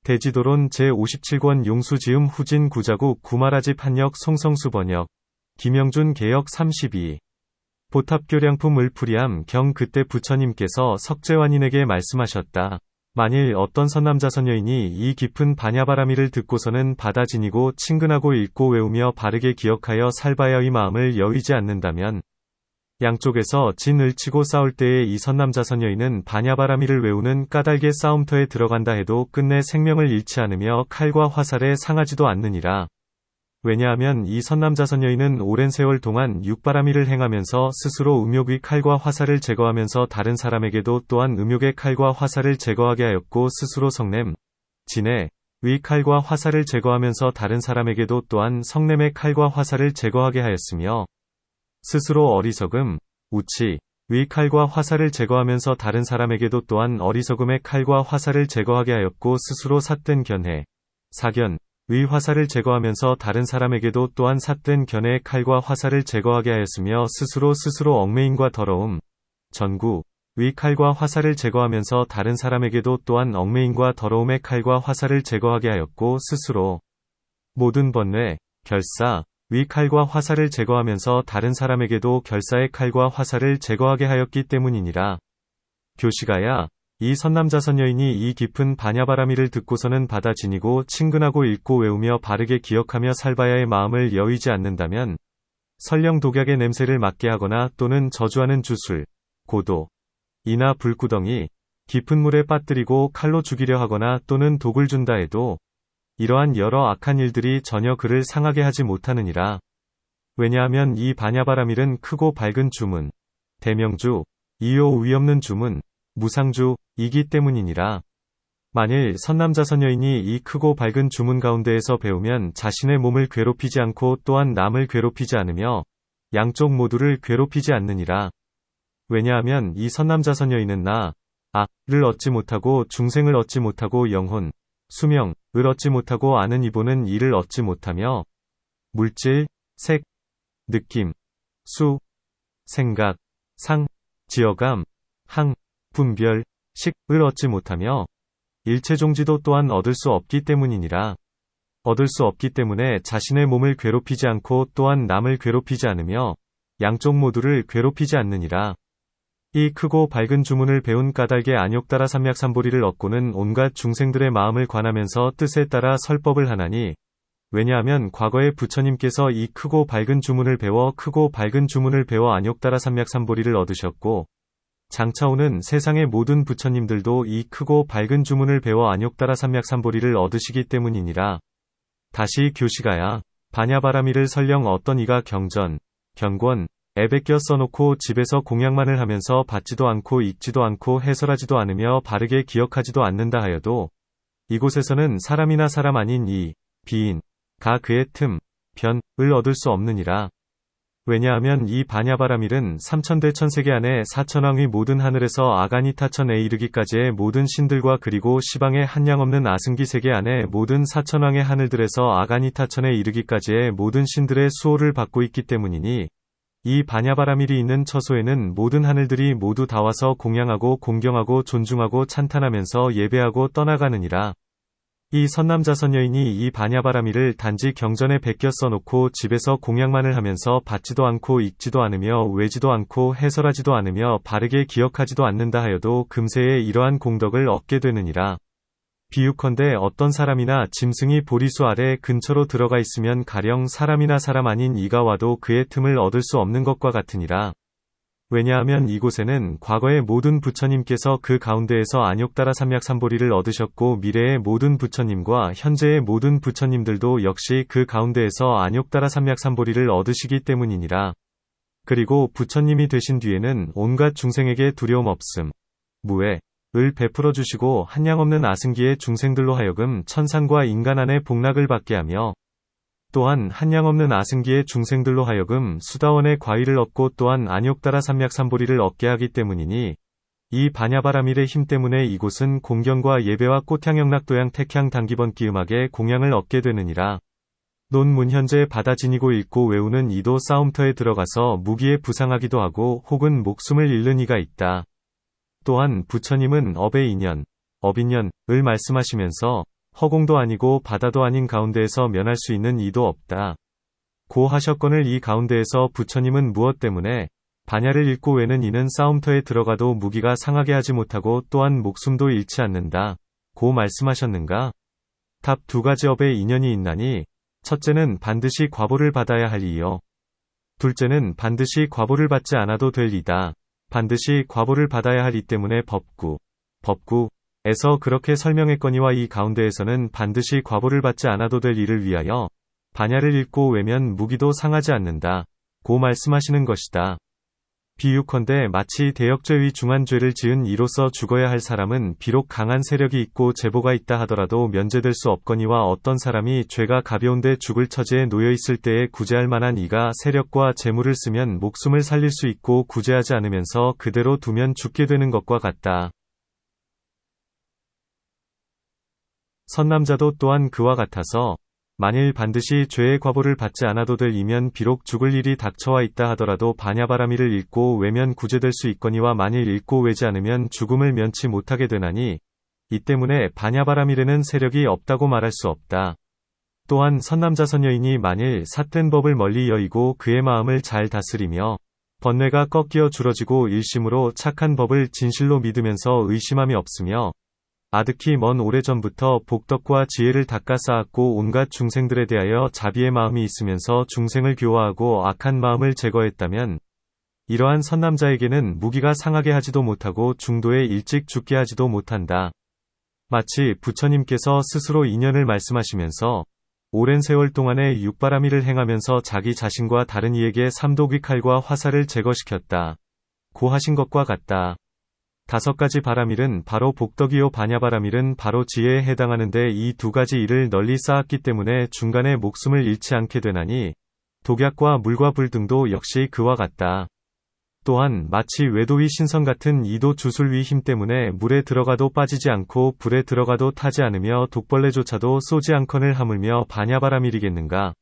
대지도론 제57권 용수지음 후진 구자국 구마라집 한역 송성수 번역 김영준 개역 32 보탑교량품 을풀이함 경 그때 부처님께서 석재환인에게 말씀하셨다. 만일 어떤 선남자선여인이 이 깊은 반야바라미를 듣고서는 바다 지니고 친근하고 읽고 외우며 바르게 기억하여 살바야의 마음을 여의지 않는다면 양쪽에서 진을 치고 싸울 때에 이 선남자선여인은 반야바라미를 외우는 까닭의 싸움터에 들어간다 해도 끝내 생명을 잃지 않으며 칼과 화살에 상하지도 않느니라. 왜냐하면 이 선남자선여인은 오랜 세월 동안 육바라미를 행하면서 스스로 음욕의 칼과 화살을 제거하면서 다른 사람에게도 또한 음욕의 칼과 화살을 제거하게 하였고 스스로 성냄, 진의 의 칼과 화살을 제거하면서 다른 사람에게도 또한 성냄의 칼과 화살을 제거하게 하였으며 스스로 어리석음, 우치, 의 칼과 화살을 제거하면서 다른 사람에게도 또한 어리석음의 칼과 화살을 제거하게 하였고 스스로 삿된 견해, 사견, 의 화살을 제거하면서 다른 사람에게도 또한 삿된 견해의 칼과 화살을 제거하게 하였으며 스스로 얽매임과 더러움, 전구, 의 칼과 화살을 제거하면서 다른 사람에게도 또한 얽매임과 더러움의 칼과 화살을 제거하게 하였고 스스로 모든 번뇌, 결사, 의 칼과 화살을 제거하면서 다른 사람에게도 결사의 칼과 화살을 제거하게 하였기 때문이니라. 교시가야, 이 선남자선여인이 이 깊은 반야바라미를 듣고서는 바다 지니고 친근하고 읽고 외우며 바르게 기억하며 살바야의 마음을 여의지 않는다면 설령 독약의 냄새를 맡게 하거나 또는 저주하는 주술, 고도, 이나 불구덩이, 깊은 물에 빠뜨리고 칼로 죽이려 하거나 또는 독을 준다 해도 이러한 여러 악한 일들이 전혀 그를 상하게 하지 못하느니라. 왜냐하면 이 반야바라밀은 크고 밝은 주문, 대명주, 이요 위없는 주문, 무상주, 이기 때문이니라. 만일 선남자선여인이 이 크고 밝은 주문 가운데에서 배우면 자신의 몸을 괴롭히지 않고 또한 남을 괴롭히지 않으며 양쪽 모두를 괴롭히지 않느니라. 왜냐하면 이 선남자선여인은 를 얻지 못하고 중생을 얻지 못하고 영혼, 수명을 얻지 못하고 아는 이보는 이를 얻지 못하며 물질, 색, 느낌, 수, 생각, 상, 지어감, 항, 분별, 식을 얻지 못하며 일체종지도 또한 얻을 수 없기 때문이니라. 얻을 수 없기 때문에 자신의 몸을 괴롭히지 않고 또한 남을 괴롭히지 않으며 양쪽 모두를 괴롭히지 않느니라. 이 크고 밝은 주문을 배운 까닭의 안욕따라 삼약삼보리를 얻고는 온갖 중생들의 마음을 관하면서 뜻에 따라 설법을 하나니, 왜냐하면 과거에 부처님께서 이 크고 밝은 주문을 배워 안욕따라 삼약삼보리를 얻으셨고 장차오는 세상의 모든 부처님들도 이 크고 밝은 주문을 배워 안욕따라 삼약삼보리를 얻으시기 때문이니라. 다시 교시가야, 반야바라미를 설령 어떤 이가 경전, 견권, 에 베껴 써놓고 집에서 공양만을 하면서 받지도 않고 읽지도 않고 해설하지도 않으며 바르게 기억하지도 않는다 하여도 이곳에서는 사람이나 사람 아닌 이, 비인, 가 그의 틈, 변을 얻을 수 없느니라. 왜냐하면 이 반야바라밀은 삼천대 천세계 안에 사천왕의 모든 하늘에서 아가니타천에 이르기까지의 모든 신들과 그리고 시방의 한량없는 아승기 세계 안에 모든 사천왕의 하늘들에서 아가니타천에 이르기까지의 모든 신들의 수호를 받고 있기 때문이니 이 반야바라밀이 있는 처소에는 모든 하늘들이 모두 다 와서 공양하고 공경하고 존중하고 찬탄하면서 예배하고 떠나가느니라. 이 선남자선여인이 이 반야바라밀을 단지 경전에 베껴 써놓고 집에서 공양만을 하면서 받지도 않고 읽지도 않으며 외지도 않고 해설하지도 않으며 바르게 기억하지도 않는다 하여도 금세에 이러한 공덕을 얻게 되느니라. 비유컨대 어떤 사람이나 짐승이 보리수 아래 근처로 들어가 있으면 가령 사람이나 사람 아닌 이가 와도 그의 틈을 얻을 수 없는 것과 같으니라. 왜냐하면 이곳에는 과거의 모든 부처님께서 그 가운데에서 안욕따라 삼약삼보리를 얻으셨고 미래의 모든 부처님과 현재의 모든 부처님들도 역시 그 가운데에서 안욕따라 삼약삼보리를 얻으시기 때문이니라. 그리고 부처님이 되신 뒤에는 온갖 중생에게 두려움 없음, 무해, 을 베풀어 주시고 한량없는 아승기의 중생들로 하여금 천상과 인간 안에 복락을 받게 하며 또한 한량없는 아승기의 중생들로 하여금 수다원의 과위를 얻고 또한 안욕따라 삼약삼보리를 얻게 하기 때문이니 이 반야바라밀의 힘 때문에 이곳은 공경과 예배와 꽃향영락도양 택향 단기번 기음하게 공양을 얻게 되느니라. 논문현재 바다 지니고 읽고 외우는 이도 싸움터에 들어가서 무기에 부상하기도 하고 혹은 목숨을 잃는 이가 있다. 또한 부처님은 업의 인연, 업인연을 말씀하시면서 허공도 아니고 바다도 아닌 가운데에서 면할 수 있는 이도 없다. 고 하셨거늘 이 가운데에서 부처님은 무엇 때문에 반야를 잃고 외는 이는 싸움터에 들어가도 무기가 상하게 하지 못하고 또한 목숨도 잃지 않는다. 고 말씀하셨는가? 답 두 가지 업에 인연이 있나니 첫째는 반드시 과보를 받아야 할 이요. 둘째는 반드시 과보를 받지 않아도 될 이다. 반드시 과보를 받아야 할 이 때문에 법구에서 그렇게 설명했거니와 이 가운데에서는 반드시 과보를 받지 않아도 될 일을 위하여 반야를 잃고 외면 무기도 상하지 않는다. 고 말씀하시는 것이다. 비유컨대 마치 대역죄의 중한 죄를 지은 이로써 죽어야 할 사람은 비록 강한 세력이 있고 제보가 있다 하더라도 면제될 수 없거니와 어떤 사람이 죄가 가벼운데 죽을 처지에 놓여 있을 때에 구제할 만한 이가 세력과 재물을 쓰면 목숨을 살릴 수 있고 구제하지 않으면서 그대로 두면 죽게 되는 것과 같다. 선남자도 또한 그와 같아서 만일 반드시 죄의 과보를 받지 않아도 될 이면 비록 죽을 일이 닥쳐와 있다 하더라도 반야바라미를 잃고 외면 구제될 수 있거니와 만일 잃고 외지 않으면 죽음을 면치 못하게 되나니 이 때문에 반야바라미라는 세력이 없다고 말할 수 없다. 또한 선남자 선여인이 만일 삿된 법을 멀리 여의고 그의 마음을 잘 다스리며 번뇌가 꺾여 줄어지고 일심으로 착한 법을 진실로 믿으면서 의심함이 없으며 아득히 먼 오래전부터 복덕과 지혜를 닦아 쌓았고 온갖 중생들에 대하여 자비의 마음이 있으면서 중생을 교화하고 악한 마음을 제거했다면 이러한 선남자에게는 무기가 상하게 하지도 못하고 중도에 일찍 죽게 하지도 못한다. 마치 부처님께서 스스로 인연을 말씀하시면서 오랜 세월 동안에 육바라미를 행하면서 자기 자신과 다른 이에게 삼도귀 칼과 화살을 제거시켰다. 고 하신 것과 같다. 다섯 가지 바라밀은 바로 복덕이요 반야바라밀은 바로 지혜에 해당하는데 이 두 가지 일을 널리 쌓았기 때문에 중간에 목숨을 잃지 않게 되나니 독약과 물과 불 등도 역시 그와 같다. 또한 마치 외도위 신선 같은 이도 주술위 힘 때문에 물에 들어가도 빠지지 않고 불에 들어가도 타지 않으며 독벌레조차도 쏘지 않거늘 하물며 반야바라밀이겠는가.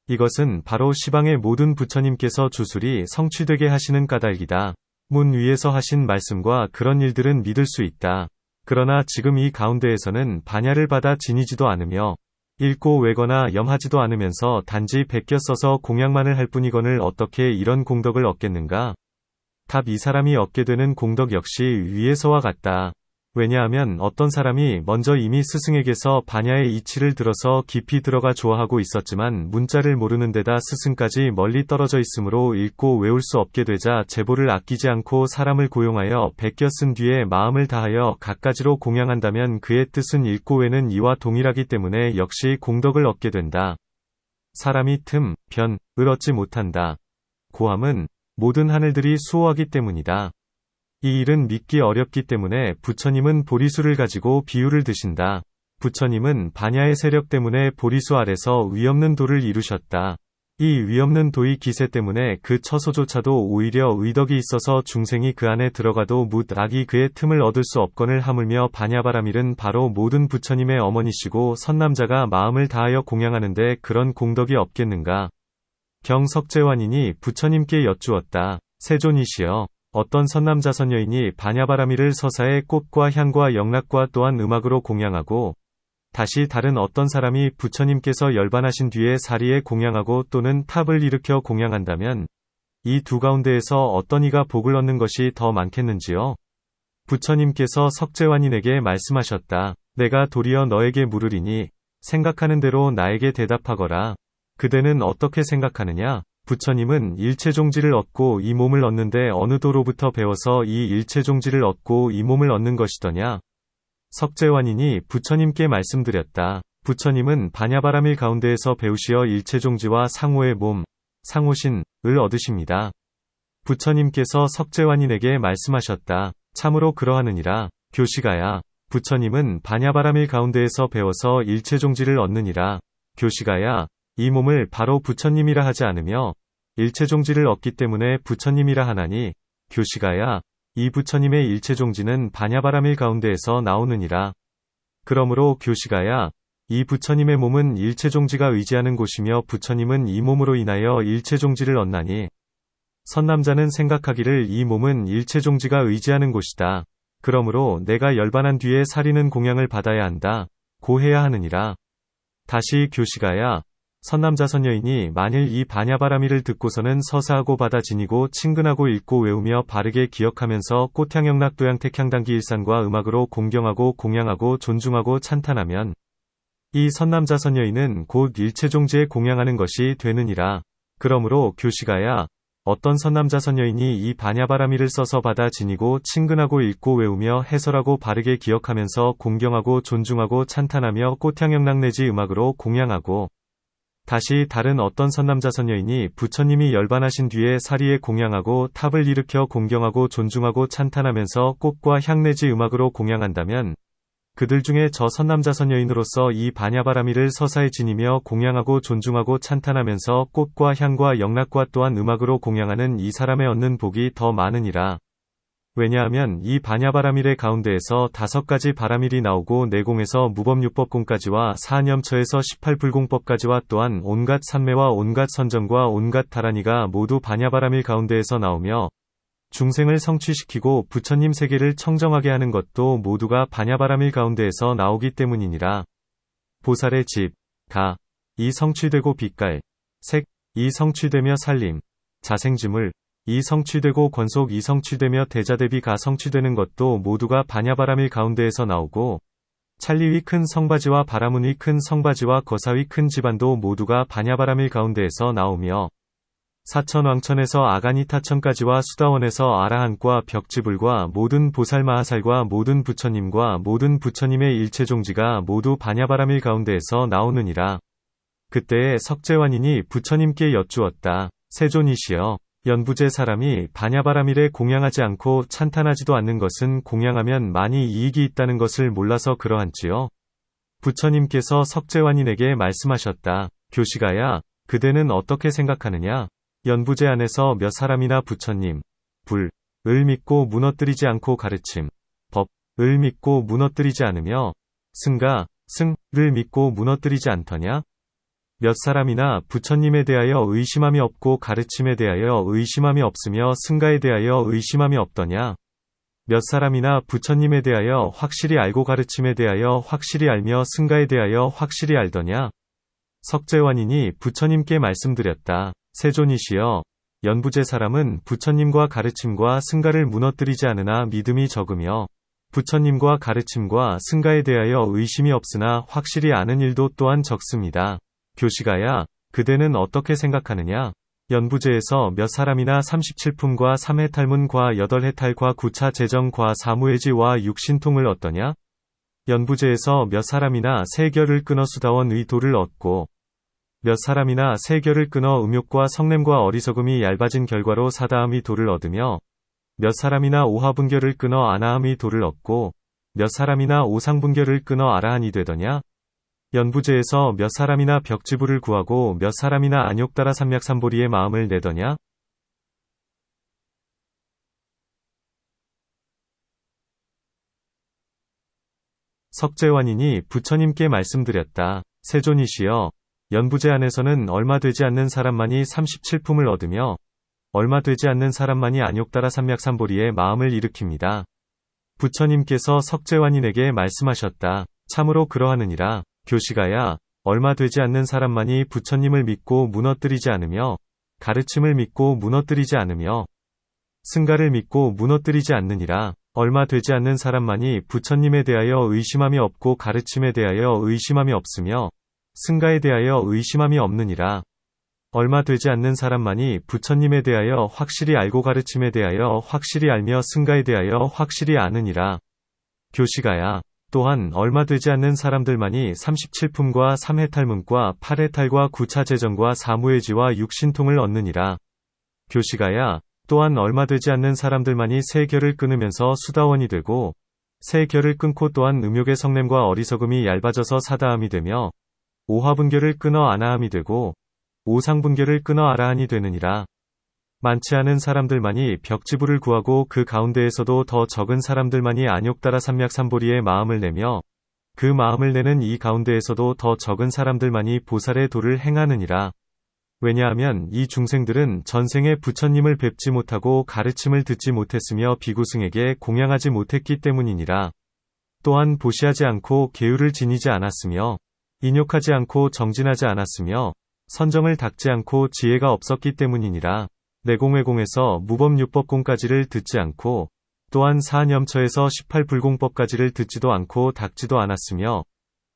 이것은 바로 시방의 모든 부처님께서 주술이 성취되게 하시는 까닭이다. 문 위에서 하신 말씀과 그런 일들은 믿을 수 있다. 그러나 지금 이 가운데에서는 반야를 받아 지니지도 않으며 읽고 외거나 염하지도 않으면서 단지 베껴 써서 공양만을 할 뿐이거늘 어떻게 이런 공덕을 얻겠는가? 답 이 사람이 얻게 되는 공덕 역시 위에서와 같다. 왜냐하면 어떤 사람이 먼저 이미 스승에게서 반야의 이치를 들어서 깊이 들어가 좋아하고 있었지만 문자를 모르는 데다 스승까지 멀리 떨어져 있으므로 읽고 외울 수 없게 되자 제보를 아끼지 않고 사람을 고용하여 베껴 쓴 뒤에 마음을 다하여 갖가지로 공양한다면 그의 뜻은 읽고 외는 이와 동일하기 때문에 역시 공덕을 얻게 된다. 사람이 변을 얻지 못한다. 고함은 모든 하늘들이 수호하기 때문이다. 이 일은 믿기 어렵기 때문에 부처님은 보리수를 가지고 비유를 드신다. 부처님은 반야의 세력 때문에 보리수 아래서 위없는 도를 이루셨다. 이 위없는 도의 기세 때문에 그 처소조차도 오히려 의덕이 있어서 중생이 그 안에 들어가도 뭇악이 그의 틈을 얻을 수 없거늘 하물며 반야바라밀은 바로 모든 부처님의 어머니시고 선남자가 마음을 다하여 공양하는데 그런 공덕이 없겠는가. 경석제환인이 부처님께 여쭈었다. 세존이시여. 어떤 선남자 선여인이 반야바라미를 서사에 꽃과 향과 영락과 또한 음악으로 공양하고 다시 다른 어떤 사람이 부처님께서 열반하신 뒤에 사리에 공양하고 또는 탑을 일으켜 공양한다면 이 두 가운데에서 어떤 이가 복을 얻는 것이 더 많겠는지요? 부처님께서 석제환인에게 말씀하셨다. 내가 도리어 너에게 물으리니 생각하는 대로 나에게 대답하거라. 그대는 어떻게 생각하느냐? 부처님은 일체종지를 얻고 이 몸을 얻는데 어느 도로부터 배워서 이 일체종지를 얻고 이 몸을 얻는 것이더냐? 석제환인이 부처님께 말씀드렸다. 부처님은 반야바라밀 가운데에서 배우시어 일체종지와 상호의 몸, 상호신을 얻으십니다. 부처님께서 석제환인에게 말씀하셨다. 참으로 그러하느니라. 교시가야. 부처님은 반야바라밀 가운데에서 배워서 일체종지를 얻느니라. 교시가야. 이 몸을 바로 부처님이라 하지 않으며 일체종지를 얻기 때문에 부처님이라 하나니 교시가야 이 부처님의 일체종지는 반야바라밀 가운데에서 나오느니라. 그러므로 교시가야 이 부처님의 몸은 일체종지가 의지하는 곳이며 부처님은 이 몸으로 인하여 일체종지를 얻나니 선남자는 생각하기를 이 몸은 일체종지가 의지하는 곳이다. 그러므로 내가 열반한 뒤에 사리는 공양을 받아야 한다. 고해야 하느니라. 다시 교시가야 선남자 선여인이 만일 이 반야바라미를 듣고서는 서사하고 받아 지니고 친근하고 읽고 외우며 바르게 기억하면서 꽃향영락도양택향단기 일산과 음악으로 공경하고 공양하고 존중하고 찬탄하면 이 선남자 선여인은 곧 일체종지에 공양하는 것이 되느니라. 그러므로 교시가야 어떤 선남자 선여인이 이 반야바라미를 써서 받아 지니고 친근하고 읽고 외우며 해설하고 바르게 기억하면서 공경하고 존중하고 찬탄하며 꽃향영락 내지 음악으로 공양하고 다시 다른 어떤 선남자 선여인이 부처님이 열반하신 뒤에 사리에 공양하고 탑을 일으켜 공경하고 존중하고 찬탄하면서 꽃과 향 내지 음악으로 공양한다면 그들 중에 저 선남자 선여인으로서 이 반야바라미를 서사에 지니며 공양하고 존중하고 찬탄하면서 꽃과 향과 영락과 또한 음악으로 공양하는 이 사람의 얻는 복이 더 많으니라. 왜냐하면 이 반야바라밀의 가운데에서 5가지 바라밀이 나오고 내공에서 무법유법공까지와 사념처에서 18불공법까지와 또한 온갖 산매와 온갖 선정과 온갖 다라니가 모두 반야바라밀 가운데에서 나오며 중생을 성취시키고 부처님 세계를 청정하게 하는 것도 모두가 반야바라밀 가운데에서 나오기 때문이니라. 보살의 집, 가, 이 성취되고 빛깔, 색, 이 성취되며 살림, 자생지물, 이 성취되고 권속 이 성취되며 대자대비 가 성취되는 것도 모두가 반야바라밀 가운데에서 나오고 찰리위 큰 성바지와 바라문위 큰 성바지와 거사위 큰 집안도 모두가 반야바라밀 가운데에서 나오며 사천왕천에서 아가니타천까지와 수다원에서 아라한과 벽지불과 모든 보살마하살과 모든 부처님과 모든 부처님의 일체종지가 모두 반야바라밀 가운데에서 나오느니라. 그때에 석재환인이 부처님께 여쭈었다. 세존이시여, 연부제 사람이 반야바라밀에 공양하지 않고 찬탄하지도 않는 것은 공양하면 많이 이익이 있다는 것을 몰라서 그러한지요. 부처님께서 석재환인에게 말씀하셨다. 교시가야, 그대는 어떻게 생각하느냐? 연부제 안에서 몇 사람이나 부처님, 불을 믿고 무너뜨리지 않고 가르침, 법을 믿고 무너뜨리지 않으며 승가, 승을 믿고 무너뜨리지 않더냐? 몇 사람이나 부처님에 대하여 의심함이 없고 가르침에 대하여 의심함이 없으며 승가에 대하여 의심함이 없더냐? 몇 사람이나 부처님에 대하여 확실히 알고 가르침에 대하여 확실히 알며 승가에 대하여 확실히 알더냐? 석재환인이 부처님께 말씀드렸다. 세존이시여, 연부제 사람은 부처님과 가르침과 승가를 무너뜨리지 않으나 믿음이 적으며 부처님과 가르침과 승가에 대하여 의심이 없으나 확실히 아는 일도 또한 적습니다. 교시가야, 그대는 어떻게 생각하느냐? 연부제에서 몇 사람이나 37품과 3해탈문과 8해탈과 9차 재정과 사무해지와 육신통을 얻더냐? 연부제에서 몇 사람이나 세결을 끊어 수다원의 도를 얻고 몇 사람이나 세결을 끊어 음욕과 성냄과 어리석음이 얇아진 결과로 사다함의 도를 얻으며 몇 사람이나 오하분결을 끊어 아나함의 도를 얻고 몇 사람이나 오상분결을 끊어 아라한이 되더냐? 연부제에서 몇 사람이나 벽지부를 구하고 몇 사람이나 안욕따라 삼맥삼보리의 마음을 내더냐? 석재환인이 부처님께 말씀드렸다. 세존이시여, 연부제 안에서는 얼마 되지 않는 사람만이 37품을 얻으며 얼마 되지 않는 사람만이 안욕따라 삼맥삼보리의 마음을 일으킵니다. 부처님께서 석재환인에게 말씀하셨다. 참으로 그러하느니라. 교시가야, 얼마 되지 않는 사람만이 부처님을 믿고 무너뜨리지 않으며 가르침을 믿고 무너뜨리지 않으며 승가를 믿고 무너뜨리지 않느니라. 얼마 되지 않는 사람만이 부처님에 대하여 의심함이 없고 가르침에 대하여 의심함이 없으며 승가에 대하여 의심함이 없느니라. 얼마 되지 않는 사람만이 부처님에 대하여 확실히 알고 가르침에 대하여 확실히 알며 승가에 대하여 확실히 아느니라. 교시가야, 또한 얼마 되지 않는 사람들만이 37품과 3해탈문과 8해탈과 9차 재정과 사무해지와 육신통을 얻느니라. 교시가야, 또한 얼마 되지 않는 사람들만이 세결을 끊으면서 수다원이 되고 세결을 끊고 또한 음욕의 성냄과 어리석음이 얇아져서 사다함이 되며 오화분결을 끊어 아나함이 되고 오상분결을 끊어 아라한이 되느니라. 많지 않은 사람들만이 벽지부를 구하고 그 가운데에서도 더 적은 사람들만이 안욕따라 삼맥삼보리의 마음을 내며 그 마음을 내는 이 가운데에서도 더 적은 사람들만이 보살의 도를 행하느니라. 왜냐하면 이 중생들은 전생에 부처님을 뵙지 못하고 가르침을 듣지 못했으며 비구승에게 공양하지 못했기 때문이니라. 또한 보시하지 않고 계율을 지니지 않았으며 인욕하지 않고 정진하지 않았으며 선정을 닦지 않고 지혜가 없었기 때문이니라. 내공외공에서 무법율법공까지를 듣지 않고 또한 사념처에서 18불공법까지를 듣지도 않고 닦지도 않았으며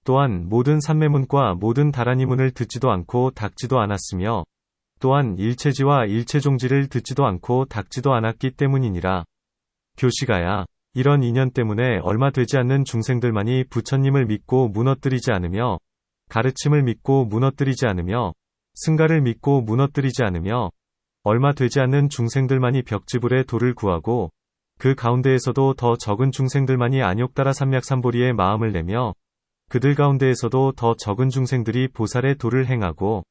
또한 모든 삼매문과 모든 다라니문을 듣지도 않고 닦지도 않았으며 또한 일체지와 일체종지를 듣지도 않고 닦지도 않았기 때문이니라. 교시가야, 이런 인연 때문에 얼마 되지 않는 중생들만이 부처님을 믿고 무너뜨리지 않으며 가르침을 믿고 무너뜨리지 않으며 승가를 믿고 무너뜨리지 않으며 얼마 되지 않는 중생들만이 벽지불의 도를 구하고 그 가운데에서도 더 적은 중생들만이 안욕따라 삼략삼보리의 마음을 내며 그들 가운데에서도 더 적은 중생들이 보살의 도를 행하고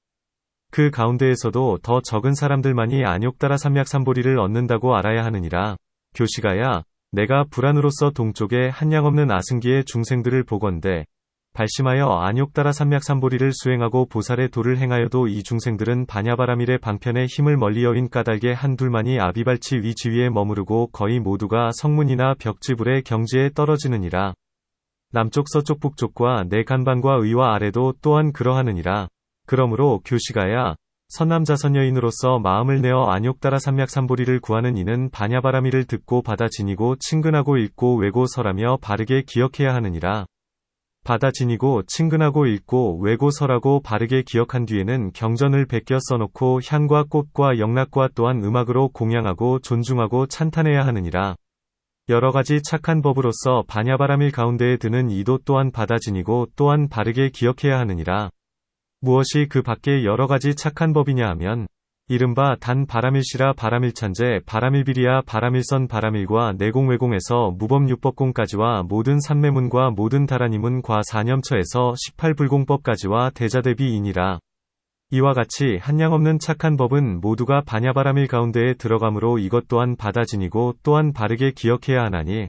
그 가운데에서도 더 적은 사람들만이 안욕따라 삼략삼보리를 얻는다고 알아야 하느니라. 교시가야, 내가 불안으로서 동쪽에 한량없는 아승기의 중생들을 보건대 발심하여 안욕따라 삼략삼보리를 수행하고 보살의 도를 행하여도 이 중생들은 반야바라밀의 방편에 힘을 멀리 여인 까닭에 한둘만이 아비발치 위 지위에 머무르고 거의 모두가 성문이나 벽지불의 경지에 떨어지느니라. 남쪽 서쪽 북쪽과 내 간방과 의와 아래도 또한 그러하느니라. 그러므로 교시가야, 선남자선여인으로서 마음을 내어 안욕따라 삼략삼보리를 구하는 이는 반야바라밀을 듣고 받아 지니고 친근하고 읽고 외고 설하며 바르게 기억해야 하느니라. 받아 지니고 친근하고 읽고 외고 설하고 바르게 기억한 뒤에는 경전을 베껴 써놓고 향과 꽃과 영락과 또한 음악으로 공양하고 존중하고 찬탄해야 하느니라. 여러가지 착한 법으로서 반야바라밀 가운데에 드는 이도 또한 받아 지니고 또한 바르게 기억해야 하느니라. 무엇이 그 밖에 여러가지 착한 법이냐 하면 이른바 단 바라밀시라 바라밀찬제 바라밀비리야 바라밀선 바라밀과 내공외공에서 무법율법공까지와 모든 삼매문과 모든 다라니문과 사념처에서 18불공법까지와 대자대비이니라. 이와 같이 한량없는 착한 법은 모두가 반야바라밀 가운데에 들어가므로 이것 또한 받아 지니고 또한 바르게 기억해야 하나니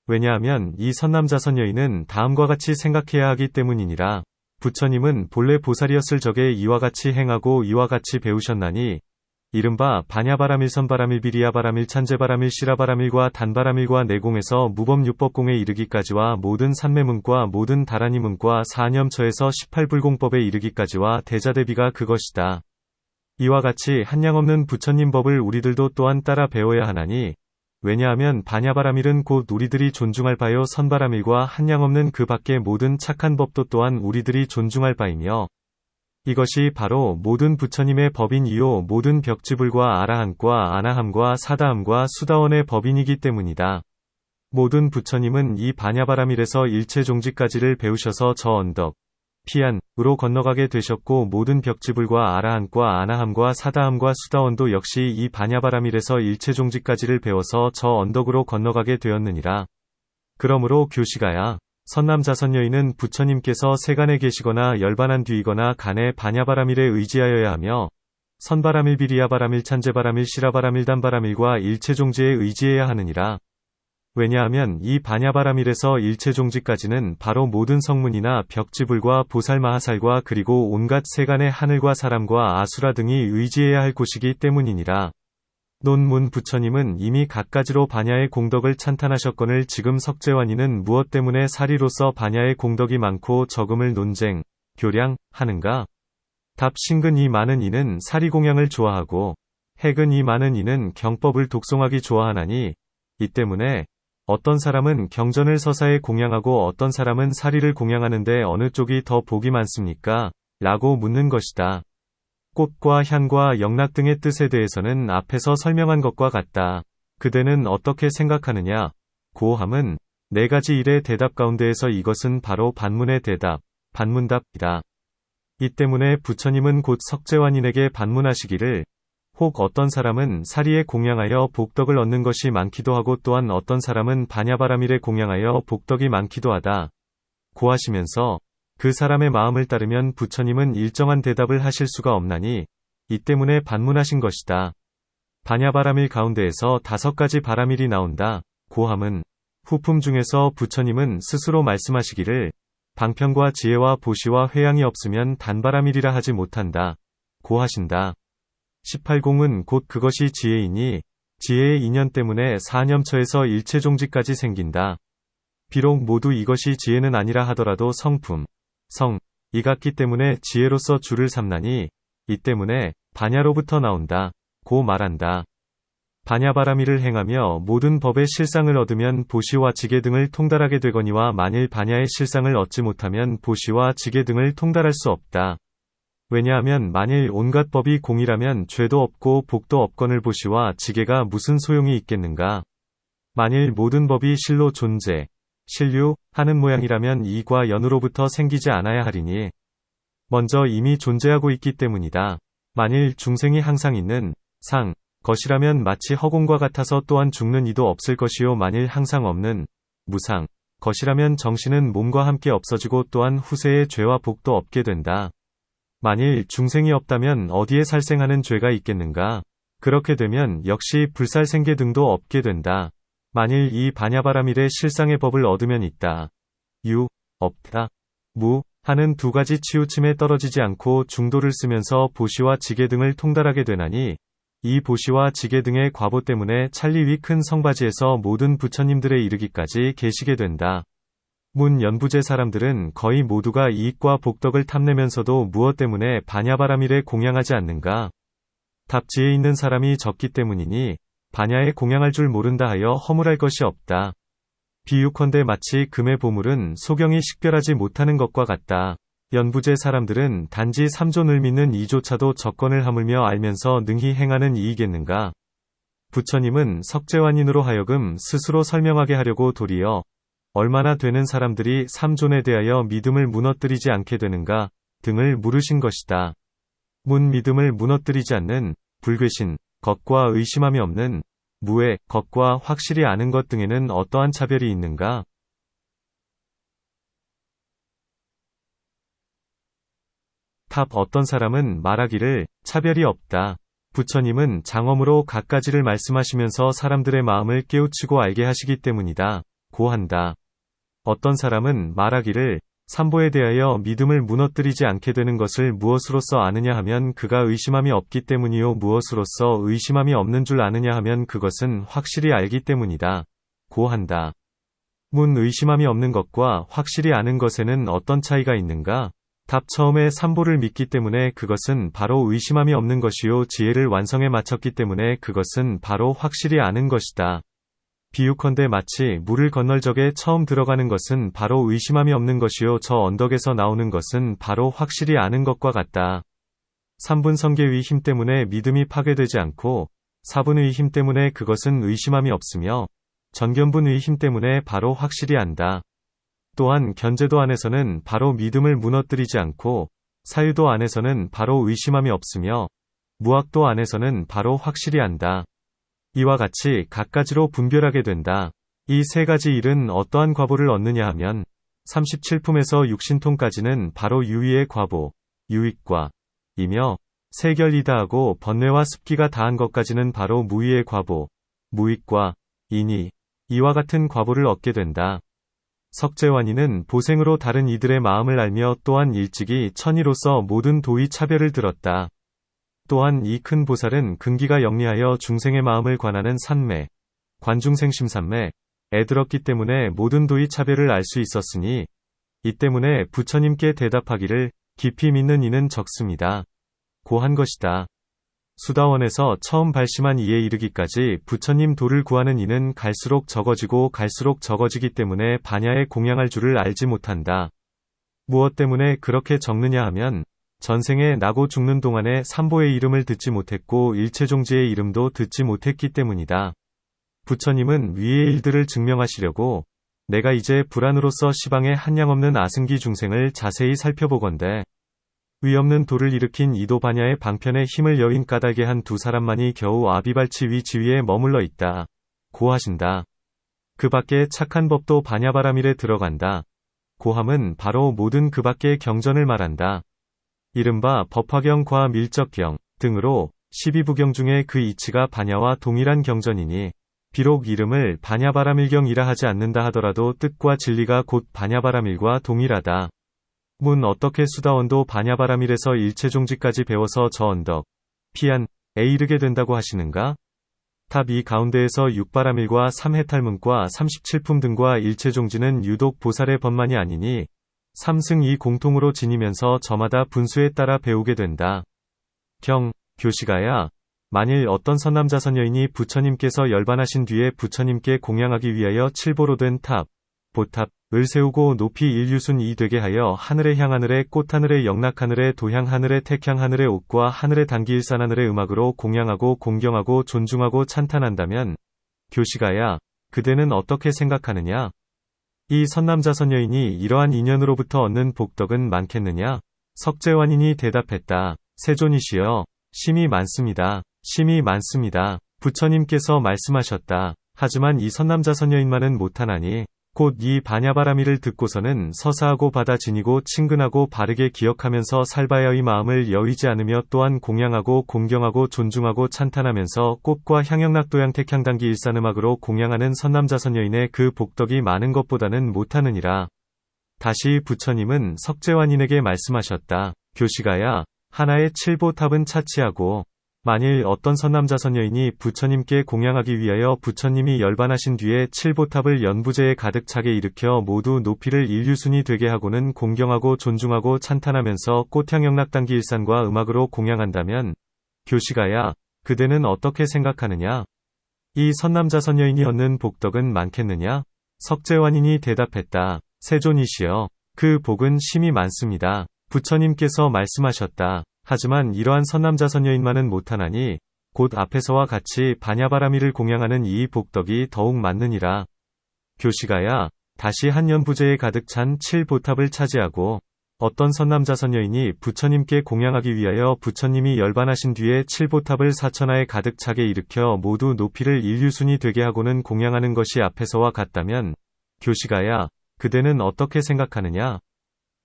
왜냐하면 이 선남자선여인은 다음과 같이 생각해야 하기 때문이니라. 부처님은 본래 보살이었을 적에 이와 같이 행하고 이와 같이 배우셨나니 이른바 반야바라밀 선바라밀 비리야바라밀 찬제바라밀 시라바라밀과 단바라밀과 내공에서 무법율법공에 이르기까지와 모든 삼매문과 모든 다라니문과 사념처에서 18불공법에 이르기까지와 대자대비가 그것이다. 이와 같이 한량없는 부처님 법을 우리들도 또한 따라 배워야 하나니 왜냐하면 반야바라밀은 곧 우리들이 존중할 바요 선바라밀과 한량없는 그 밖의 모든 착한 법도 또한 우리들이 존중할 바이며 이것이 바로 모든 부처님의 법인이요 모든 벽지불과 아라한과 아나함과 사다함과 수다원의 법인이기 때문이다. 모든 부처님은 이 반야바라밀에서 일체종지까지를 배우셔서 저 언덕 피안으로 건너가게 되셨고 모든 벽지불과 아라한과 아나함과 사다함과 수다원도 역시 이 반야바라밀에서 일체종지까지를 배워서 저 언덕으로 건너가게 되었느니라. 그러므로 교시가야, 선남자선여인은 부처님께서 세간에 계시거나 열반한 뒤이거나 간에 반야바라밀에 의지하여야 하며 선바라밀 비리야바라밀 찬제바라밀 시라바라밀 단바라밀과 일체종지에 의지해야 하느니라. 왜냐하면 이 반야바라밀에서 일체종지까지는 바로 모든 성문이나 벽지불과 보살마하살과 그리고 온갖 세간의 하늘과 사람과 아수라 등이 의지해야 할 곳이기 때문이니라. 논문 부처님은 이미 갖가지로 반야의 공덕을 찬탄하셨거늘 지금 석재환이는 무엇 때문에 사리로서 반야의 공덕이 많고 적음을 논쟁, 교량, 하는가? 답 신근 이 많은 이는 사리공양을 좋아하고 핵은 이 많은 이는 경법을 독송하기 좋아하나니 이 때문에 어떤 사람은 경전을 서사에 공양하고 어떤 사람은 사리를 공양하는데 어느 쪽이 더 복이 많습니까? 라고 묻는 것이다. 꽃과 향과 영락 등의 뜻에 대해서는 앞에서 설명한 것과 같다. 그대는 어떻게 생각하느냐? 고함은 네 가지 일의 대답 가운데에서 이것은 바로 반문의 대답, 반문답이다. 이 때문에 부처님은 곧 석재환인에게 반문하시기를 혹 어떤 사람은 사리에 공양하여 복덕을 얻는 것이 많기도 하고 또한 어떤 사람은 반야바라밀에 공양하여 복덕이 많기도 하다. 고하시면서 그 사람의 마음을 따르면 부처님은 일정한 대답을 하실 수가 없나니 이 때문에 반문하신 것이다. 반야바라밀 가운데에서 5가지 바라밀이 나온다. 고함은 후품 중에서 부처님은 스스로 말씀하시기를 방편과 지혜와 보시와 회양이 없으면 단바라밀이라 하지 못한다. 고하신다. 18공은 곧 그것이 지혜이니 지혜의 인연 때문에 사념처에서 일체종지까지 생긴다. 비록 모두 이것이 지혜는 아니라 하더라도 성품, 성, 이 같기 때문에 지혜로서 주를 삼나니 이 때문에 반야로부터 나온다. 고 말한다. 반야바라미를 행하며 모든 법의 실상을 얻으면 보시와 지계 등을 통달하게 되거니와 만일 반야의 실상을 얻지 못하면 보시와 지계 등을 통달할 수 없다. 왜냐하면 만일 온갖 법이 공이라면 죄도 없고 복도 없거늘 보시와 지계가 무슨 소용이 있겠는가. 만일 모든 법이 실로 존재, 실류, 하는 모양이라면 이과 연으로부터 생기지 않아야 하리니 먼저 이미 존재하고 있기 때문이다. 만일 중생이 항상 있는 상, 것이라면 마치 허공과 같아서 또한 죽는 이도 없을 것이요 만일 항상 없는 무상, 것이라면 정신은 몸과 함께 없어지고 또한 후세의 죄와 복도 없게 된다. 만일 중생이 없다면 어디에 살생하는 죄가 있겠는가? 그렇게 되면 역시 불살생계 등도 없게 된다. 만일 이 반야바라밀의 실상의 법을 얻으면 있다. 유, 없다. 무, 하는 두 가지 치우침에 떨어지지 않고 중도를 쓰면서 보시와 지계 등을 통달하게 되나니 이 보시와 지계 등의 과보 때문에 찰리 위 큰 성바지에서 모든 부처님들에 이르기까지 계시게 된다. 문 연부제 사람들은 거의 모두가 이익과 복덕을 탐내면서도 무엇 때문에 반야바라밀에 공양하지 않는가? 답 지혜 있는 사람이 적기 때문이니 반야에 공양할 줄 모른다 하여 허물할 것이 없다. 비유컨대 마치 금의 보물은 소경이 식별하지 못하는 것과 같다. 연부제 사람들은 단지 3존을 믿는 이조차도 적건을 하물며 알면서 능히 행하는 이이겠는가? 부처님은 석재환인으로 하여금 스스로 설명하게 하려고 도리어 얼마나 되는 사람들이 3존에 대하여 믿음을 무너뜨리지 않게 되는가 등을 물으신 것이다. 문 믿음을 무너뜨리지 않는 불괴신, 것과 의심함이 없는 무의 것과 확실히 아는 것 등에는 어떠한 차별이 있는가? 탑 어떤 사람은 말하기를 차별이 없다. 부처님은 장엄으로 갖가지를 말씀하시면서 사람들의 마음을 깨우치고 알게 하시기 때문이다. 고 한다. 어떤 사람은 말하기를 삼보에 대하여 믿음을 무너뜨리지 않게 되는 것을 무엇으로써 아느냐 하면 그가 의심함이 없기 때문이요 무엇으로써 의심함이 없는 줄 아느냐 하면 그것은 확실히 알기 때문이다. 고 한다. 문 의심함이 없는 것과 확실히 아는 것에는 어떤 차이가 있는가? 답 처음에 삼보를 믿기 때문에 그것은 바로 의심함이 없는 것이요 지혜를 완성에 마쳤기 때문에 그것은 바로 확실히 아는 것이다. 비유컨대 마치 물을 건널 적에 처음 들어가는 것은 바로 의심함이 없는 것이요 저 언덕에서 나오는 것은 바로 확실히 아는 것과 같다. 3분 성계의 힘 때문에 믿음이 파괴되지 않고 4분의 힘 때문에 그것은 의심함이 없으며 전견분의 힘 때문에 바로 확실히 안다. 또한 견제도 안에서는 바로 믿음을 무너뜨리지 않고 사유도 안에서는 바로 의심함이 없으며 무학도 안에서는 바로 확실히 안다. 이와 같이 갖가지로 분별하게 된다. 이 세 가지 일은 어떠한 과보를 얻느냐 하면 37품에서 육신통까지는 바로 유의의 과보, 유익과 이며 세결이다 하고 번뇌와 습기가 다한 것까지는 바로 무의의 과보, 무익과 이니 이와 같은 과보를 얻게 된다. 석재환이는 보생으로 다른 이들의 마음을 알며 또한 일찍이 천이로서 모든 도의 차별을 들었다. 또한 이 큰 보살은 근기가 영리하여 중생의 마음을 관하는 산매, 관중생심산매에 들었기 때문에 모든 도의 차별을 알 수 있었으니 이 때문에 부처님께 대답하기를 깊이 믿는 이는 적습니다. 고 한 것이다. 수다원에서 처음 발심한 이에 이르기까지 부처님 도를 구하는 이는 갈수록 적어지고 갈수록 적어지기 때문에 반야에 공양할 줄을 알지 못한다. 무엇 때문에 그렇게 적느냐 하면 전생에 나고 죽는 동안에 삼보의 이름을 듣지 못했고 일체종지의 이름도 듣지 못했기 때문이다. 부처님은 위의 일들을 증명하시려고 내가 이제 불안으로서 시방에 한량없는 아승기 중생을 자세히 살펴보건대 위없는 도를 일으킨 이도 반야의 방편에 힘을 여인 까닭에 한 두 사람만이 겨우 아비발치 위 지위에 머물러 있다. 고 하신다. 그 밖에 착한 법도 반야바라밀에 들어간다. 고함은 바로 모든 그 밖의 경전을 말한다. 이른바 법화경 과 밀적경 등으로 12부경 중에 그 이치가 반야와 동일한 경전이니 비록 이름을 반야바라밀경이라 하지 않는다 하더라도 뜻과 진리가 곧 반야바라밀과 동일하다. 문 어떻게 수다원도 반야바라밀에서 일체종지까지 배워서 저 언덕, 피안에 이르게 된다고 하시는가? 탑 2 가운데에서 육바라밀과 3해탈문과 37품 등과 일체종지는 유독 보살의 법만이 아니니 3승 2 공통으로 지니면서 저마다 분수에 따라 배우게 된다. 경, 교시가야, 만일 어떤 선남자 선여인이 부처님께서 열반하신 뒤에 부처님께 공양하기 위하여 칠보로 된 탑, 보탑을 세우고 높이 일유순이 되게 하여 하늘의 향하늘의 꽃하늘의 영락하늘의 도향하늘의 택향하늘의 옥과 하늘의 단기일산하늘의 음악으로 공양하고 공경하고 존중하고 찬탄한다면, 교시가야, 그대는 어떻게 생각하느냐? 이 선남자 선여인이 이러한 인연으로부터 얻는 복덕은 많겠느냐? 석재환인이 대답했다. 세존이시여, 심히 많습니다. 심히 많습니다. 부처님께서 말씀하셨다. 하지만 이 선남자 선여인만은 못하나니, 곧 이 반야바라미를 듣고서는 서사하고 받아 지니고 친근하고 바르게 기억하면서 살바야의 마음을 여의지 않으며 또한 공양하고 공경하고 존중하고 찬탄하면서 꽃과 향영락도양 택향단기 일산음악으로 공양하는 선남자 선여인의 그 복덕이 많은 것보다는 못하느니라. 다시 부처님은 석재환인에게 말씀하셨다. 교시가야, 하나의 칠보탑은 차치하고, 만일 어떤 선남자 선여인이 부처님께 공양하기 위하여 부처님이 열반하신 뒤에 칠보탑을 연부제에 가득 차게 일으켜 모두 높이를 일유순이 되게 하고는 공경하고 존중하고 찬탄하면서 꽃향영락단기 일산과 음악으로 공양한다면, 교시가야, 그대는 어떻게 생각하느냐? 이 선남자 선여인이 얻는 복덕은 많겠느냐? 석재환인이 대답했다. 세존이시여, 그 복은 심히 많습니다. 부처님께서 말씀하셨다. 하지만 이러한 선남자 선여인만은 못하나니, 곧 앞에서와 같이 반야바라미를 공양하는 이 복덕이 더욱 많느니라. 교시가야, 다시 한 연부제에 가득 찬 칠보탑을 차지하고, 어떤 선남자 선여인이 부처님께 공양하기 위하여 부처님이 열반하신 뒤에 칠보탑을 사천하에 가득 차게 일으켜 모두 높이를 일유순이 되게 하고는 공양하는 것이 앞에서와 같다면, 교시가야, 그대는 어떻게 생각하느냐?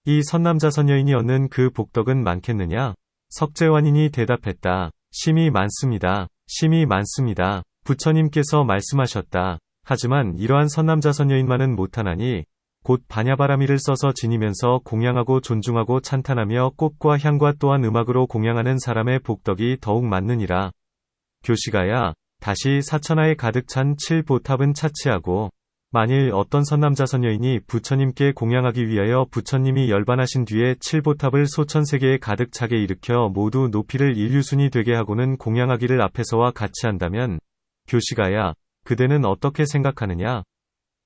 이 선남자 선여인이 얻는 그 복덕은 많겠느냐? 석재환인이 대답했다. 심히 많습니다. 심히 많습니다. 부처님께서 말씀하셨다. 하지만 이러한 선남자 선여인만은 못하나니, 곧 반야바라미를 써서 지니면서 공양하고 존중하고 찬탄하며 꽃과 향과 또한 음악으로 공양하는 사람의 복덕이 더욱 많느니라. 교시가야, 다시 사천하에 가득 찬 칠보탑은 차치하고, 만일 어떤 선남자 선여인이 부처님께 공양하기 위하여 부처님이 열반하신 뒤에 칠보탑을 소천세계에 가득 차게 일으켜 모두 높이를 일유순이 되게 하고는 공양하기를 앞에서와 같이 한다면, 교시가야, 그대는 어떻게 생각하느냐?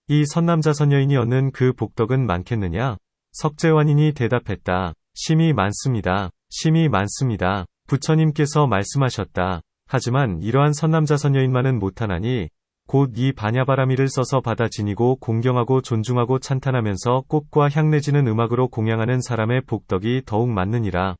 이 선남자 선여인이 얻는 그 복덕은 많겠느냐? 석재환인이 대답했다. 심히 많습니다. 심히 많습니다. 부처님께서 말씀하셨다. 하지만 이러한 선남자 선여인만은 못하나니, 곧 이 반야바라미를 써서 받아 지니고 공경하고 존중하고 찬탄하면서 꽃과 향내지는 음악으로 공양하는 사람의 복덕이 더욱 많느니라.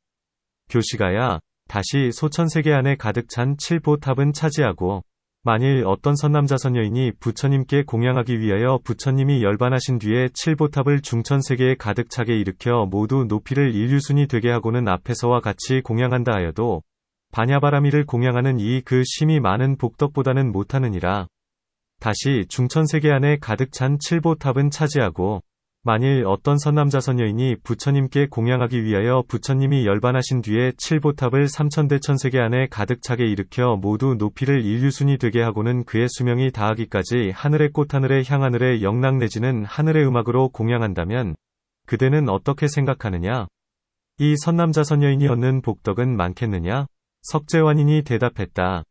교시가야, 다시 소천세계 안에 가득 찬 칠보탑은 차지하고, 만일 어떤 선남자 선여인이 부처님께 공양하기 위하여 부처님이 열반하신 뒤에 칠보탑을 중천세계에 가득 차게 일으켜 모두 높이를 일유순이 되게 하고는 앞에서와 같이 공양한다 하여도, 반야바라미를 공양하는 이 그 심히 많은 복덕보다는 못하느니라. 다시 중천세계 안에 가득 찬 칠보탑은 차지하고, 만일 어떤 선남자 선여인이 부처님께 공양하기 위하여 부처님이 열반하신 뒤에 칠보탑을 삼천대천세계 안에 가득 차게 일으켜 모두 높이를 일유순이 되게 하고는 그의 수명이 다하기까지 하늘의 꽃 하늘의 향 하늘의 영락 내지는 하늘의 음악으로 공양한다면, 그대는 어떻게 생각하느냐? 이 선남자 선여인이 얻는 복덕은 많겠느냐? 석재환인이 대답했다.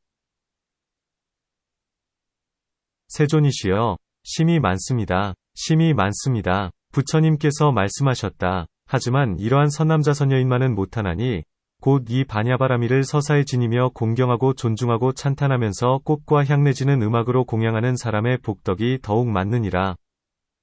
세존이시여, 심히 많습니다. 심히 많습니다. 부처님께서 말씀하셨다. 하지만 이러한 선남자 선여인만은 못하나니, 곧 이 반야바라미를 서사에 지니며 공경하고 존중하고 찬탄하면서 꽃과 향내지는 음악으로 공양하는 사람의 복덕이 더욱 많느니라.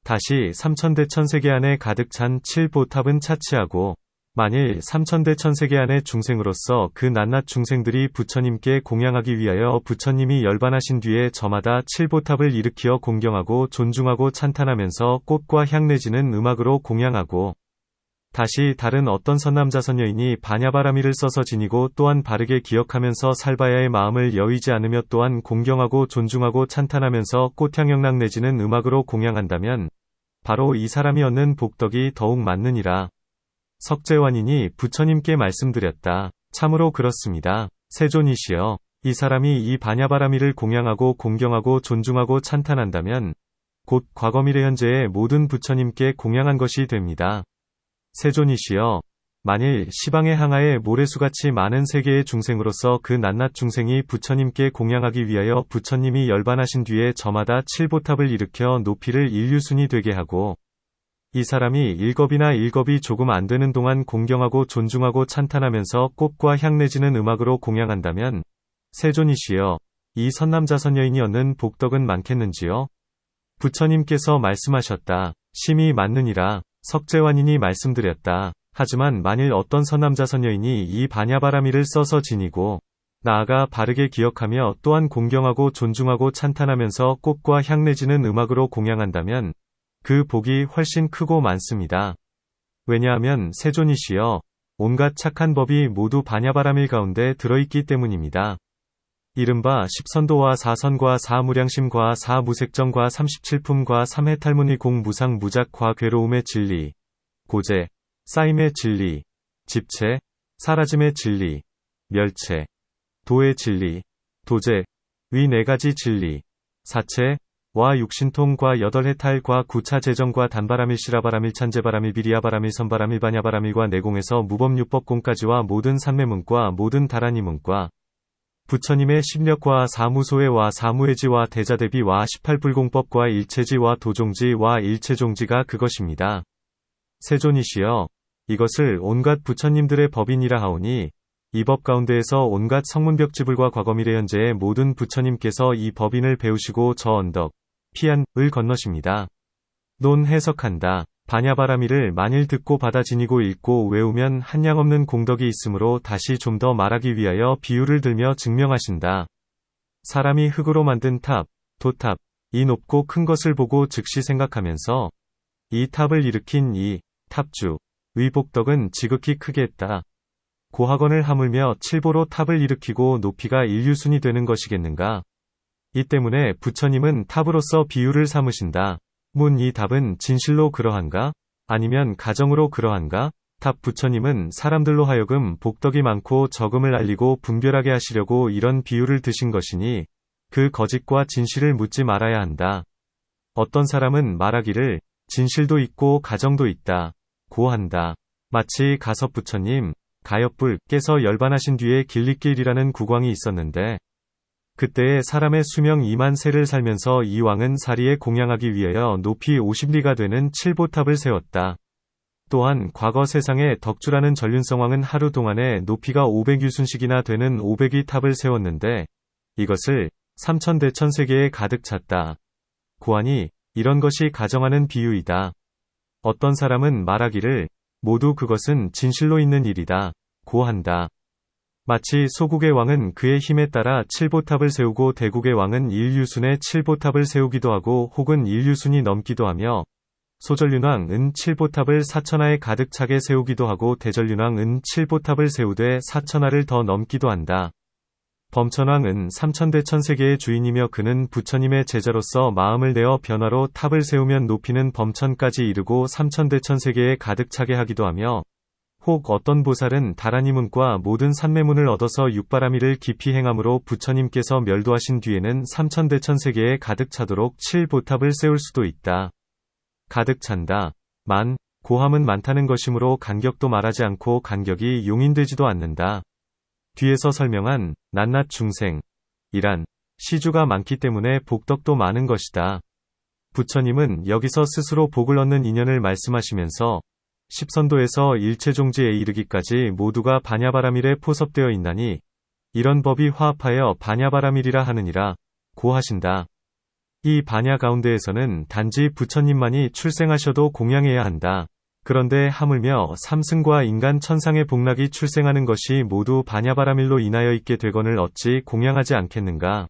다시 삼천대천세계 안에 가득 찬 칠보탑은 차치하고, 만일 삼천대천세계 안의 중생으로서 그 낱낱 중생들이 부처님께 공양하기 위하여 부처님이 열반하신 뒤에 저마다 칠보탑을 일으키어 공경하고 존중하고 찬탄하면서 꽃과 향내지는 음악으로 공양하고, 다시 다른 어떤 선남자 선여인이 반야바라미를 써서 지니고 또한 바르게 기억하면서 살바야의 마음을 여의지 않으며 또한 공경하고 존중하고 찬탄하면서 꽃향영락 내지는 음악으로 공양한다면, 바로 이 사람이 얻는 복덕이 더욱 많느니라. 석재환인이 부처님께 말씀드렸다. 참으로 그렇습니다. 세존이시여, 이 사람이 이 반야바라밀을 공양하고 공경하고 존중하고 찬탄한다면 곧 과거 미래 현재의 모든 부처님께 공양한 것이 됩니다. 세존이시여, 만일 시방의 항아에 모래수같이 많은 세계의 중생으로서 그 낱낱 중생이 부처님께 공양하기 위하여 부처님이 열반하신 뒤에 저마다 칠보탑을 일으켜 높이를 인류순이 되게 하고 이 사람이 일겁이나 일겁이 조금 안 되는 동안 공경하고 존중하고 찬탄하면서 꽃과 향 내지는 음악으로 공양한다면 세존이시여, 이 선남자 선여인이 얻는 복덕은 많겠는지요? 부처님께서 말씀하셨다. 심히 맞느니라. 석재환인이 말씀드렸다. 하지만 만일 어떤 선남자 선여인이 이 반야바라밀을 써서 지니고 나아가 바르게 기억하며 또한 공경하고 존중하고 찬탄하면서 꽃과 향 내지는 음악으로 공양한다면 그 복이 훨씬 크고 많습니다. 왜냐하면 세존이시여, 온갖 착한 법이 모두 반야바라밀 가운데 들어있기 때문입니다. 이른바 십선도와 사선과 사무량심과 사무색정과 37품과 삼해탈문의 공무상 무작과 괴로움의 진리, 고재, 쌓임의 진리, 집체, 사라짐의 진리, 멸체, 도의 진리, 도재, 위 네 가지 진리, 사체, 와 육신통과 여덟 해탈과 구차 재정과 단바라밀 시라바라밀 찬재바라밀 비리아바라밀 선바라밀 반야바라밀과 내공에서 무법육법공까지와 모든 산매문과 모든 다라니문과 부처님의 심력과 사무소회와 사무회지와 대자대비와 18불공법과 일체지와 도종지와 일체종지가 그것입니다. 세존이시여, 이것을 온갖 부처님들의 법인이라 하오니 이 법 가운데에서 온갖 성문벽지불과 과거미래 현재의 모든 부처님께서 이 법인을 배우시고 저 언덕, 피안을 건너십니다. 논 해석한다. 반야바라밀을 만일 듣고 받아 지니고 읽고 외우면 한량없는 공덕이 있으므로 다시 좀 더 말하기 위하여 비유를 들며 증명하신다. 사람이 흙으로 만든 탑, 도탑, 이 높고 큰 것을 보고 즉시 생각하면서 이 탑을 일으킨 이 탑주, 의 복덕은 지극히 크겠다. 고학원을 하물며 칠보로 탑을 일으키고 높이가 인류순이 되는 것이겠는가. 이 때문에 부처님은 탑으로서 비유를 삼으신다. 문 이 답은 진실로 그러한가? 아니면 가정으로 그러한가? 답 부처님은 사람들로 하여금 복덕이 많고 적음을 알리고 분별하게 하시려고 이런 비유를 드신 것이니 그 거짓과 진실을 묻지 말아야 한다. 어떤 사람은 말하기를 진실도 있고 가정도 있다 고 한다. 마치 가섭 부처님, 가엽불께서 열반하신 뒤에 길리길이라는 국왕이 있었는데 그때에 사람의 수명 2만 세를 살면서 이 왕은 사리에 공양하기 위하여 높이 50리가 되는 칠보탑을 세웠다. 또한 과거 세상에 덕주라는 전륜성왕은 하루 동안에 높이가 500유순씩이나 되는 500위 탑을 세웠는데 이것을 3000대천세계에 가득 찼다. 고하니 이런 것이 가정하는 비유이다. 어떤 사람은 말하기를 모두 그것은 진실로 있는 일이다 고 한다. 마치 소국의 왕은 그의 힘에 따라 칠보탑을 세우고 대국의 왕은 일유순의 칠보탑을 세우기도 하고 혹은 일유순이 넘기도 하며 소전륜왕은 칠보탑을 4천하에 가득 차게 세우기도 하고 대전륜왕은 칠보탑을 세우되 4천하를 더 넘기도 한다. 범천왕은 3000대천세계의 주인이며 그는 부처님의 제자로서 마음을 내어 변화로 탑을 세우면 높이는 범천까지 이르고 3000대천세계에 가득 차게 하기도 하며 혹 어떤 보살은 다라니문과 모든 산매문을 얻어서 육바라밀을 깊이 행함으로 부처님께서 멸도하신 뒤에는 3000대천세계에 가득 차도록 칠보탑을 세울 수도 있다. 가득 찬다. 고함은 많다는 것이므로 간격도 말하지 않고 간격이 용인되지도 않는다. 뒤에서 설명한 낱낱 중생 이란 시주가 많기 때문에 복덕도 많은 것이다. 부처님은 여기서 스스로 복을 얻는 인연을 말씀하시면서 십선도에서 일체종지에 이르기까지 모두가 반야바라밀에 포섭되어 있나니 이런 법이 화합하여 반야바라밀이라 하느니라 고 하신다. 이 반야 가운데에서는 단지 부처님만이 출생하셔도 공양해야 한다. 그런데 하물며 삼승과 인간 천상의 복락이 출생하는 것이 모두 반야바라밀로 인하여 있게 되거늘 어찌 공양하지 않겠는가.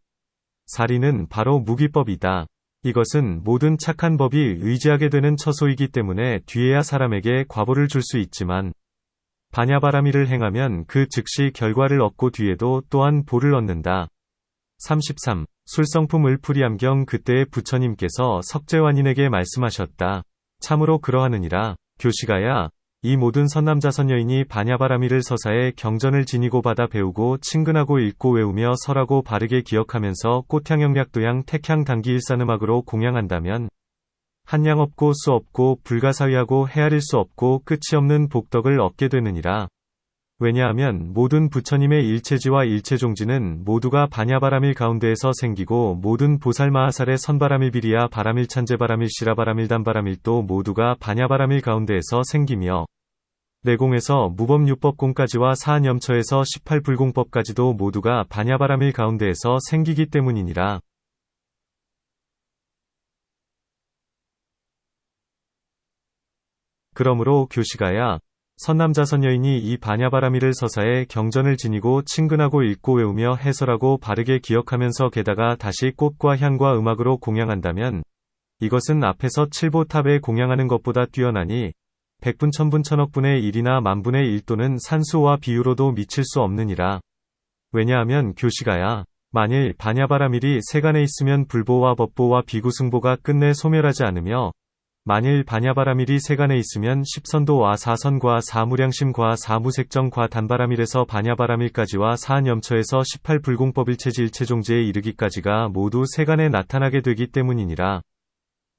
사리는 바로 무기법이다. 이것은 모든 착한 법이 의지하게 되는 처소이기 때문에 뒤에야 사람에게 과보를 줄 수 있지만 반야바라밀을 행하면 그 즉시 결과를 얻고 뒤에도 또한 보를 얻는다. 33. 술성품 을풀이암경 그때의 부처님께서 석재환인에게 말씀하셨다. 참으로 그러하느니라. 교시가야, 이 모든 선남자선여인이 반야바라밀을 서사에 경전을 지니고 받아 배우고 친근하고 읽고 외우며 설하고 바르게 기억하면서 꽃향영약도양 택향 당기 일산음악으로 공양한다면 한량 없고 수 없고 불가사의하고 헤아릴 수 없고 끝이 없는 복덕을 얻게 되느니라. 왜냐하면 모든 부처님의 일체지와 일체종지는 모두가 반야바라밀 가운데에서 생기고 모든 보살마하살의 선바라밀 비리야 바라밀 찬제바라밀 시라바라밀 단바라밀도 모두가 반야바라밀 가운데에서 생기며 내공에서 무법유법공까지와 사안염처에서 18불공법까지도 모두가 반야바라밀 가운데에서 생기기 때문이니라. 그러므로 교시가야 선남자선여인이 이 반야바라밀을 서사에 경전을 지니고 친근하고 읽고 외우며 해설하고 바르게 기억하면서 게다가 다시 꽃과 향과 음악으로 공양한다면 이것은 앞에서 칠보탑에 공양하는 것보다 뛰어나니 백분 천분 천억분의 1이나 만분의 1 또는 산수와 비유로도 미칠 수 없느니라. 왜냐하면 교시가야 만일 반야바라밀이 세간에 있으면 불보와 법보와 비구승보가 끝내 소멸하지 않으며 만일 반야바라밀이 세간에 있으면 십선도와 사선과 사무량심과 사무색정과 단바라밀에서 반야바라밀까지와 사안염처에서 18불공법일체지 일체종지에 이르기까지가 모두 세간에 나타나게 되기 때문이니라.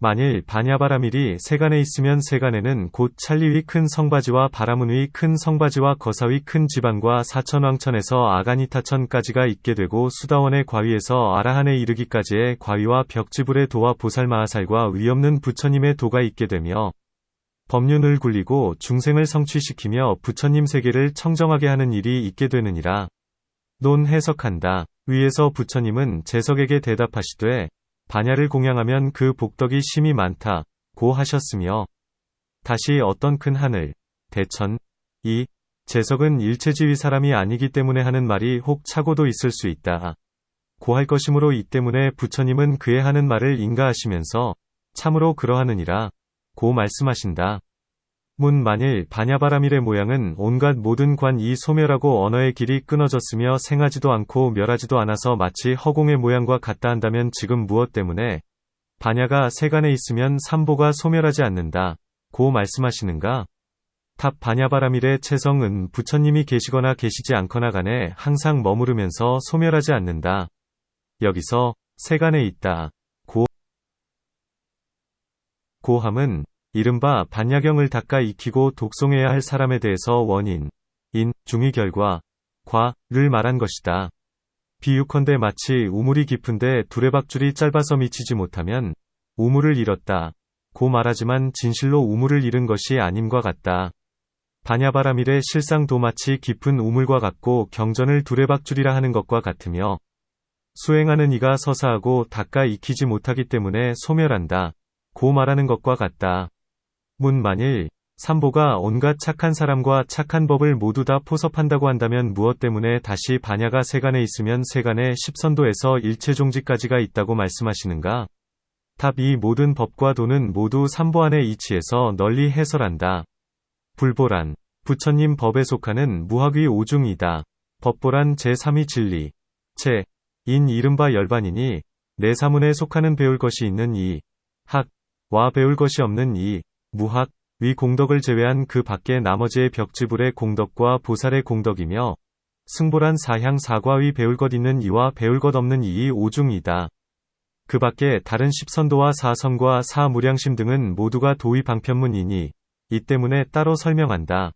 만일 반야바라밀이 세간에 있으면 세간에는 곧 찰리위 큰 성바지와 바라문위 큰 성바지와 거사위 큰 지방과 사천왕천에서 아가니타천까지가 있게 되고 수다원의 과위에서 아라한에 이르기까지의 과위와 벽지불의 도와 보살마하살과 위없는 부처님의 도가 있게 되며 법륜을 굴리고 중생을 성취시키며 부처님 세계를 청정하게 하는 일이 있게 되느니라. 논 해석한다. 위에서 부처님은 제석에게 대답하시되 반야를 공양하면 그 복덕이 심히 많다 고 하셨으며 다시 어떤 큰 하늘, 대천, 이 제석은 일체지위 사람이 아니기 때문에 하는 말이 혹 착오도 있을 수 있다 고 할 것이므로 이 때문에 부처님은 그의 하는 말을 인가하시면서 참으로 그러하느니라 고 말씀하신다. 문 만일 반야바라밀의 모양은 온갖 모든 관이 소멸하고 언어의 길이 끊어졌으며 생하지도 않고 멸하지도 않아서 마치 허공의 모양과 같다 한다면 지금 무엇 때문에 반야가 세간에 있으면 삼보가 소멸하지 않는다 고 말씀하시는가? 탑 반야바라밀의 체성은 부처님이 계시거나 계시지 않거나 간에 항상 머무르면서 소멸하지 않는다. 여기서 세간에 있다 고함은 이른바 반야경을 닦아 익히고 독송해야 할 사람에 대해서 원인, 인, 중의 결과, 과를 말한 것이다. 비유컨대 마치 우물이 깊은데 두레박줄이 짧아서 미치지 못하면 우물을 잃었다 고 말하지만 진실로 우물을 잃은 것이 아님과 같다. 반야바라밀의 실상도 마치 깊은 우물과 같고 경전을 두레박줄이라 하는 것과 같으며 수행하는 이가 서사하고 닦아 익히지 못하기 때문에 소멸한다 고 말하는 것과 같다. 문 만일 삼보가 온갖 착한 사람과 착한 법을 모두 다 포섭한다고 한다면 무엇 때문에 다시 반야가 세간에 있으면 세간의 십선도에서 일체종지까지가 있다고 말씀하시는가? 답 이 모든 법과 도는 모두 삼보 안에 이치해서 널리 해설한다. 불보란 부처님 법에 속하는 무학의 오중이다. 법보란 제3위 진리. 인 이른바 열반이니 내 사문에 속하는 배울 것이 있는 이 학와 배울 것이 없는 이 무학, 위 공덕을 제외한 그 밖에 나머지의 벽지불의 공덕과 보살의 공덕이며 승보란 사향 사과의 배울 것 있는 이와 배울 것 없는 이의 오중이다. 그 밖에 다른 십선도와 사선과 사무량심 등은 모두가 도의 방편문이니 이 때문에 따로 설명한다.